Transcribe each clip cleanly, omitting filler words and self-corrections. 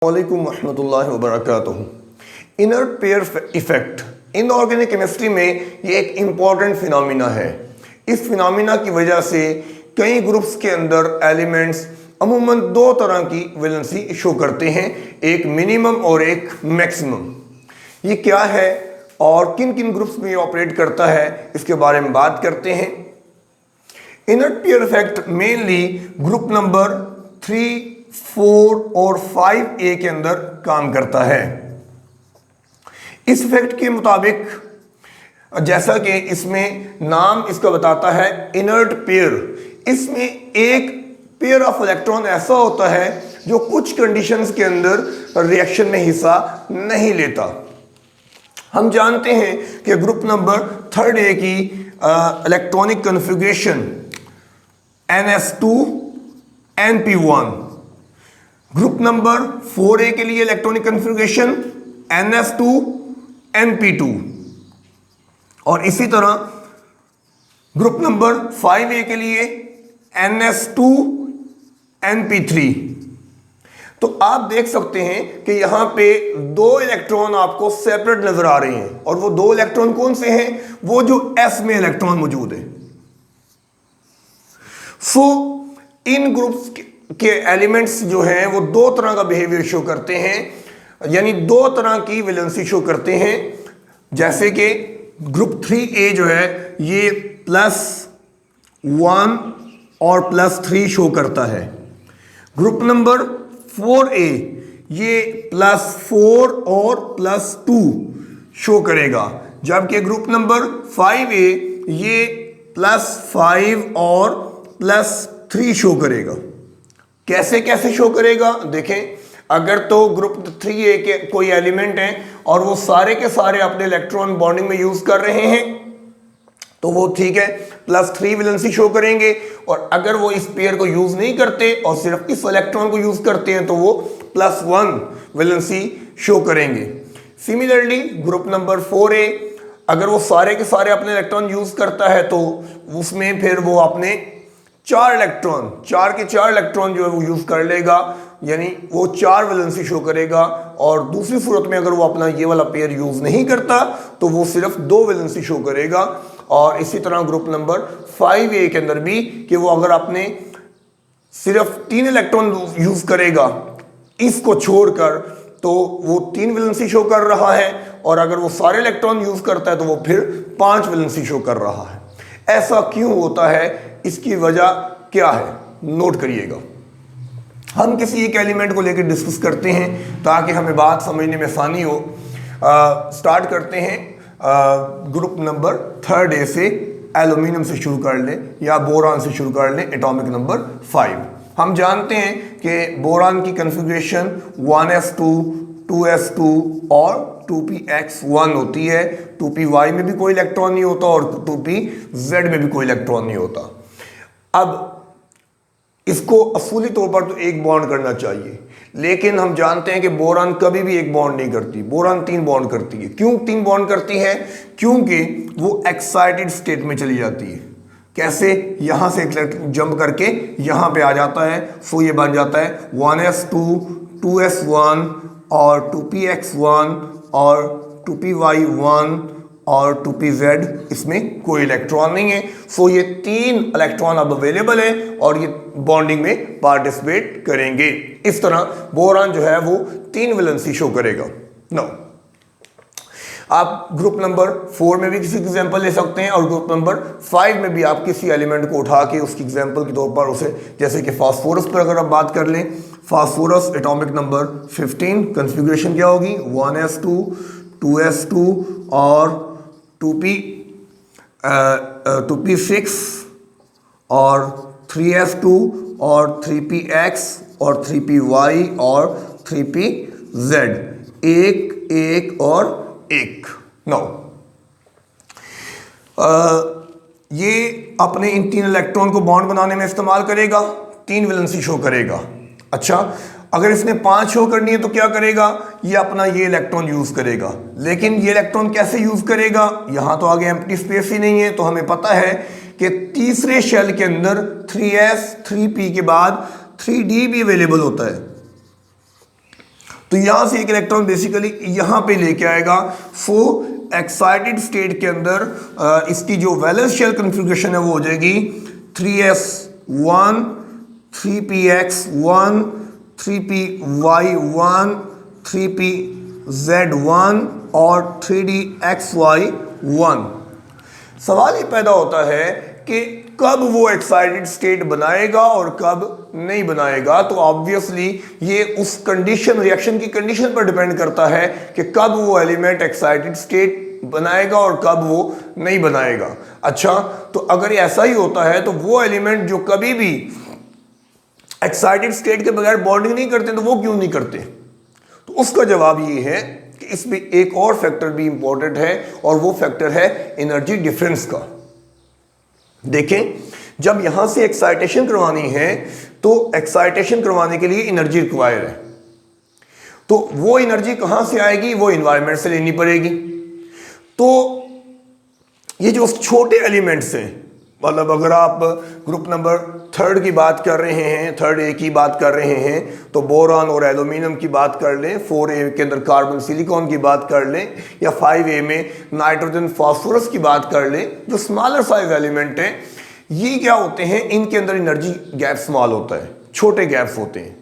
वालेकुम रहमतुल्लाहि व बरकातुहू। Inert pair effect inorganic chemistry में ये एक इम्पॉर्टेंट फिनोमिना है। इस फिनोमिना की वजह से कई ग्रुप्स के अंदर एलिमेंट्स अमूमन दो तरह की वैलेंसी शो करते हैं, एक मिनिमम और एक मैक्सिमम। ये क्या है और किन किन ग्रुप्स में ये ऑपरेट करता है, इसके बारे में बात करते हैं। Inert pair effect mainly group number 3, 4 और 5A के अंदर काम करता है। इस इफेक्ट के मुताबिक, जैसा कि इसमें नाम इसका बताता है इनर्ट पेयर, इसमें एक पेयर ऑफ इलेक्ट्रॉन ऐसा होता है जो कुछ कंडीशंस के अंदर रिएक्शन में हिस्सा नहीं लेता। हम जानते हैं कि ग्रुप नंबर 3A की electronic configuration NS2 NP1, group number 4A के लिए इलेक्ट्रॉनिक कन्फिग्रेशन NS2 NP2 और इसी तरह ग्रुप नंबर 5A के लिए NS2 NP3। तो आप देख सकते हैं कि यहां पे दो इलेक्ट्रॉन आपको सेपरेट नजर आ रहे हैं, और वो दो इलेक्ट्रॉन कौन से हैं? वो जो S में इलेक्ट्रॉन मौजूद है। इन ग्रुप्स के एलिमेंट्स जो हैं वो दो तरह का बिहेवियर शो करते हैं, यानी दो तरह की वैलेंसी शो करते हैं। जैसे कि ग्रुप 3A जो है ये +1 और +3 शो करता है। ग्रुप नंबर 4A ये +4 और +2 शो करेगा, जबकि ग्रुप नंबर 5A ये +5 और +3 शो करेगा। कैसे कैसे शो करेगा देखें। अगर तो ग्रुप 3A के कोई एलिमेंट हैं और वो सारे के सारे अपने इलेक्ट्रॉन बॉन्डिंग में यूज कर रहे हैं तो वो ठीक है, +3 वैलेंसी शो करेंगे। और अगर वो इस पेयर को यूज नहीं करते और सिर्फ इस इलेक्ट्रॉन को यूज करते हैं तो वो +1 वैलेंसी शो करेंगे। सिमिलरली ग्रुप नंबर 4A अगर वो सारे के सारे अपने इलेक्ट्रॉन यूज करता है तो उसमें फिर वो अपने 4 के 4 इलेक्ट्रॉन जो है वो यूज कर लेगा, यानी वो 4 वैलेंसी शो करेगा। और दूसरी सूरत में अगर वो अपना ये वाला पेयर यूज नहीं करता तो वो सिर्फ 2 वैलेंसी शो करेगा। और इसी तरह ग्रुप नंबर 5A के अंदर भी कि वो अगर अपने सिर्फ 3 इलेक्ट्रॉन यूज करेगा इसको छोड़कर तो वो 3 वैलेंसी शो कर रहा है, और अगर वो सारे इलेक्ट्रॉन यूज करता है तो वो फिर 5 वैलेंसी शो कर रहा है। ऐसा क्यों होता है, इसकी वजह क्या है, नोट करिएगा। हम किसी एक एलिमेंट को लेकर डिस्कस करते हैं ताकि हमें बात समझने में आसानी हो। स्टार्ट करते हैं ग्रुप नंबर 3A से, एल्यूमिनियम से शुरू कर लें या बोरान से शुरू कर लें, एटॉमिक नंबर 5। हम जानते हैं कि बोरान की कन्फिग्रेशन 1s2 2s2 और 2px1 होती है। 2py में भी कोई इलेक्ट्रॉन नहीं होता और 2pz में भी कोई इलेक्ट्रॉन नहीं होता। अब इसको असूली तौर पर तो एक बॉन्ड करना चाहिए, लेकिन हम जानते हैं कि बोरान कभी भी एक बॉन्ड नहीं करती, बोरान 3 बॉन्ड करती है। क्यों 3 बॉन्ड करती है? क्योंकि वो एक्साइटेड स्टेट में चली जाती है। कैसे? यहां से जंप करके यहां पे आ जाता है, सो ये बन जाता है 1s2 2s1 और 2px1 और 2py1 और 2pz, इसमें कोई इलेक्ट्रॉन नहीं है। सो ये 3 इलेक्ट्रॉन अब अवेलेबल है और ये बॉन्डिंग में पार्टिसिपेट करेंगे। इस तरह बोरान जो है वो 3 वैलेंसी शो करेगा। नो, आप ग्रुप नंबर 4 में भी किसी एग्जांपल ले सकते हैं और ग्रुप नंबर 5 में भी आप किसी एलिमेंट को उठा के उसकी एग्जांपल के तौर पर उसे, जैसे कि फास्फोरस पर अगर आप बात कर लें, फास्फोरस एटॉमिक नंबर 15, कन्फिग्रेशन क्या होगी? 1s2 2s2 और 2p6 और 3s2 और 3px और 3py और 3pz, एक और एक। नौ, ये अपने इन 3 इलेक्ट्रॉन को बॉन्ड बनाने में इस्तेमाल करेगा, 3 वैलेंसी शो करेगा। अच्छा, अगर इसने 5 शो करनी है तो क्या करेगा? ये अपना ये इलेक्ट्रॉन यूज करेगा। लेकिन ये इलेक्ट्रॉन कैसे यूज करेगा? यहां तो आगे एम्प्टी स्पेस ही नहीं है, तो हमें पता है कि तीसरे शेल के अंदर 3s 3p के बाद 3d भी अवेलेबल होता है। तो यहां से एक इलेक्ट्रॉन बेसिकली यहां पे लेके आएगा। सो एक्साइटेड स्टेट के अंदर इसकी जो वैलेंस शेल कन्फिग्रेशन है वो हो जाएगी 3s1 3px1 3py1 3pz1 और 3dxy1। सवाल ये पैदा होता है कि कब वो एक्साइटेड स्टेट बनाएगा और कब नहीं बनाएगा। तो ऑब्वियसली ये उस कंडीशन, रिएक्शन की कंडीशन पर डिपेंड करता है कि कब वो एलिमेंट एक्साइटेड स्टेट बनाएगा और कब वो नहीं बनाएगा। अच्छा, तो अगर ऐसा ही होता है तो वो एलिमेंट जो कभी भी एक्साइटेड स्टेट के बगैर बॉन्डिंग नहीं करते तो वो क्यों नहीं करते? तो उसका जवाब ये है कि इसमें एक और फैक्टर भी इंपॉर्टेंट है और वो फैक्टर है एनर्जी डिफरेंस का। देखें, जब यहां से एक्साइटेशन करवानी है तो एक्साइटेशन करवाने के लिए एनर्जी रिक्वायर है। तो वो एनर्जी कहां से आएगी? वो एनवायरनमेंट से लेनी पड़ेगी। तो ये जो छोटे एलिमेंट्स हैं, मतलब अगर आप ग्रुप नंबर 3 की बात कर रहे हैं, 3A की बात कर रहे हैं, तो बोरॉन और एल्यूमिनियम की बात कर लें, 4A के अंदर कार्बन सिलिकॉन की बात कर लें, या 5A में नाइट्रोजन फास्फोरस की बात कर लें, जो स्मॉलर साइज एलिमेंट हैं, ये क्या होते हैं? इनके अंदर एनर्जी गैप स्मॉल होता है, छोटे गैप्स होते हैं।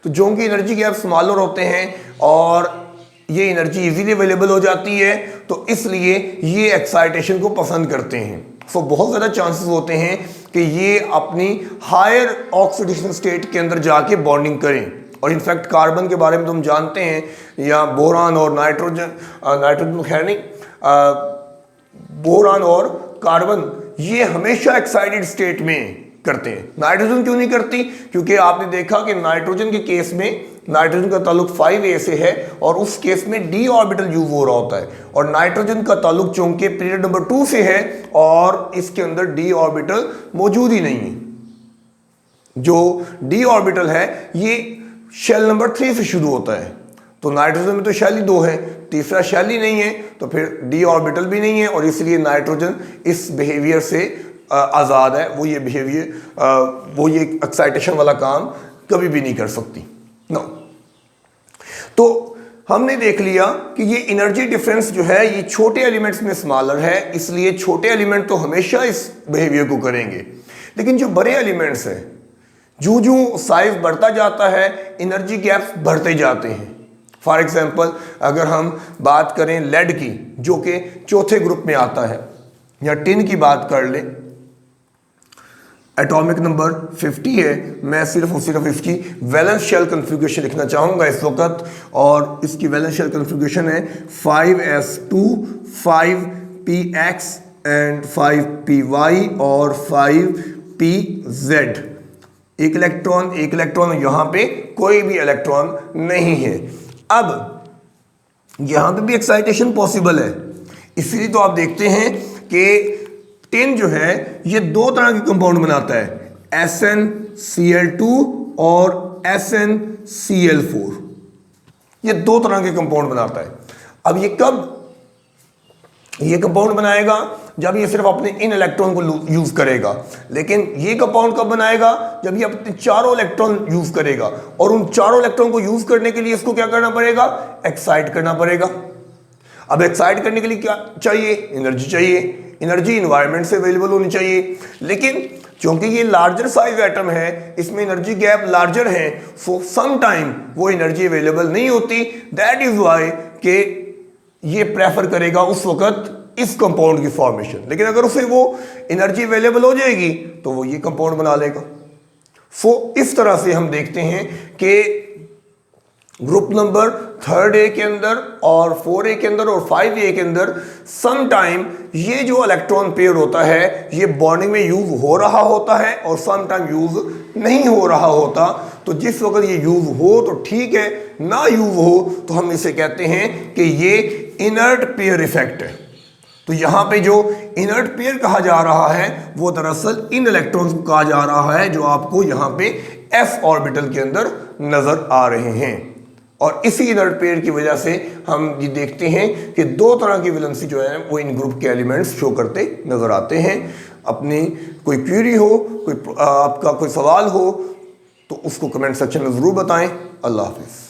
तो जो उनकी एनर्जी गैप स्मॉलर होते हैं और ये एनर्जी इजीली अवेलेबल हो जाती है, तो इसलिए ये एक्साइटेशन को पसंद करते हैं। सो बहुत ज़्यादा चांसेस होते हैं कि ये अपनी हायर ऑक्सीडेशन स्टेट के अंदर जाके बॉन्डिंग करें। और इनफैक्ट कार्बन के बारे में तो हम जानते हैं, या बोरान और नाइट्रोजन खैर नहीं, बोरान और कार्बन ये हमेशा एक्साइटेड स्टेट में करते हैं। नाइट्रोजन क्यों नहीं करती? क्योंकि आपने देखा कि नाइट्रोजन के केस में नाइट्रोजन का ताल्लुक 5A से है और उस केस में डी ऑर्बिटल यूज हो रहा होता है, और नाइट्रोजन का ताल्लुक चूंकि पीरियड नंबर 2 से है और इसके अंदर डी ऑर्बिटल मौजूद ही नहीं है। जो डी ऑर्बिटल है ये शेल नंबर 3 से शुरू होता है, तो नाइट्रोजन में तो शेल ही 2 है, तीसरा शेल ही नहीं है, तो फिर डी ऑर्बिटल भी नहीं है, और इसलिए नाइट्रोजन इस बिहेवियर से आज़ाद है। वो ये बिहेवियर, वो ये एक्साइटेशन वाला काम कभी भी नहीं कर सकती। नो, तो हमने देख लिया कि ये एनर्जी डिफरेंस जो है ये छोटे एलिमेंट्स में स्मॉलर है, इसलिए छोटे एलिमेंट तो हमेशा इस बिहेवियर को करेंगे। लेकिन जो बड़े एलिमेंट्स हैं, जो जो साइज बढ़ता जाता है एनर्जी गैप्स बढ़ते जाते हैं। फॉर एग्जांपल अगर हम बात करें लेड की, जो कि चौथे ग्रुप में आता है, या टिन की बात कर लें, एटॉमिक नंबर 50 है। मैं सिर्फ और सिर्फ इसकी वैलेंस शेल कन्फिग्रेशन लिखना चाहूँगा इस वक्त, और इसकी वैलेंस शेल कन्फिग्रेशन है 5s2 5px एंड 5py और 5pz। एक इलेक्ट्रॉन यहाँ पे कोई भी इलेक्ट्रॉन नहीं है। अब यहाँ पे भी एक्साइटेशन पॉसिबल है, इसलिए तो आप देखते हैं कि टिन जो है ये 2 तरह के कंपाउंड बनाता है, SnCl2 और SnCl4। ये 2 तरह के कंपाउंड बनाता है। अब ये कब ये कंपाउंड बनाएगा? जब ये सिर्फ अपने इन इलेक्ट्रॉन को यूज करेगा। लेकिन ये कंपाउंड कब बनाएगा? जब ये अपने चारों इलेक्ट्रॉन यूज करेगा, और उन चारों इलेक्ट्रॉन को यूज करने के लिए इसको क्या करना पड़ेगा? एक्साइट करना पड़ेगा। अब एक्साइट करने के लिए क्या चाहिए? एनर्जी चाहिए। एनर्जी इन्वायरमेंट से अवेलेबल होनी चाहिए। लेकिन क्योंकि ये लार्जर साइज एटम है, इसमें एनर्जी गैप लार्जर है, सो सम टाइम वो एनर्जी अवेलेबल नहीं होती। दैट इज वाई के ये प्रेफर करेगा उस वक्त इस कंपाउंड की फॉर्मेशन। लेकिन अगर उसे वो एनर्जी अवेलेबल हो जाएगी तो वो ये कंपाउंड बना लेगा। सो इस तरह से हम देखते हैं कि ग्रुप नंबर 3A के अंदर और 4A के अंदर और 5A के अंदर सम टाइम ये जो इलेक्ट्रॉन पेयर होता है ये बॉन्डिंग में यूज हो रहा होता है और सम टाइम यूज नहीं हो रहा होता। तो जिस वक्त ये यूज हो तो ठीक है, ना यूज हो तो हम इसे कहते हैं कि ये इनर्ट पेयर इफेक्ट है। तो यहाँ पे जो इनर्ट पेयर कहा जा रहा है वो दरअसल इन इलेक्ट्रॉन्स को कहा जा रहा है जो आपको यहाँ पे s ऑर्बिटल के अंदर नजर आ रहे हैं। और इसी इनर्ट पेयर की वजह से हम ये देखते हैं कि 2 तरह की वैलेंसी जो है वो इन ग्रुप के एलिमेंट्स शो करते नजर आते हैं। अपनी कोई क्वेरी हो, कोई आपका कोई सवाल हो तो उसको कमेंट सेक्शन में ज़रूर बताएं। अल्लाह हाफिज़।